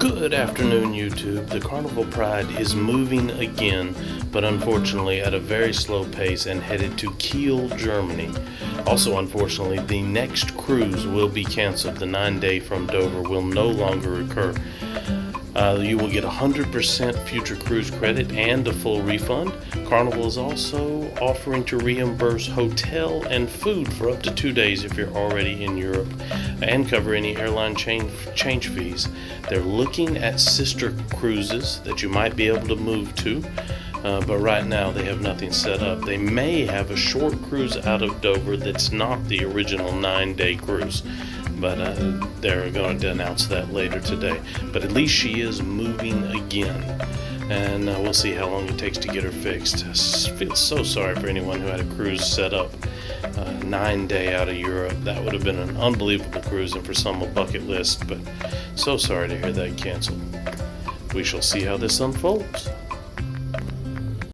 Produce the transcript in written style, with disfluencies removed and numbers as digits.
Good afternoon, YouTube. The Carnival Pride is moving again, but unfortunately at a very slow pace and headed to Kiel, Germany. Also, unfortunately, the next cruise will be canceled. The 9-day from Dover will no longer occur. You will get 100% future cruise credit and a full refund. Carnival is also offering to reimburse hotel and food for up to 2 days if you're already in Europe, and cover any airline change fees. They're looking at sister cruises that you might be able to move to, but right now they have nothing set up. They may have a short cruise out of Dover that's not the original 9-day cruise, but they're going to announce that later today. But at least she is moving again, and we'll see how long it takes to get her fixed. I feel so sorry for anyone who had a cruise set up 9-day out of Europe. That would have been an unbelievable cruise, and for some a bucket list, but so sorry to hear that canceled. We shall see how this unfolds.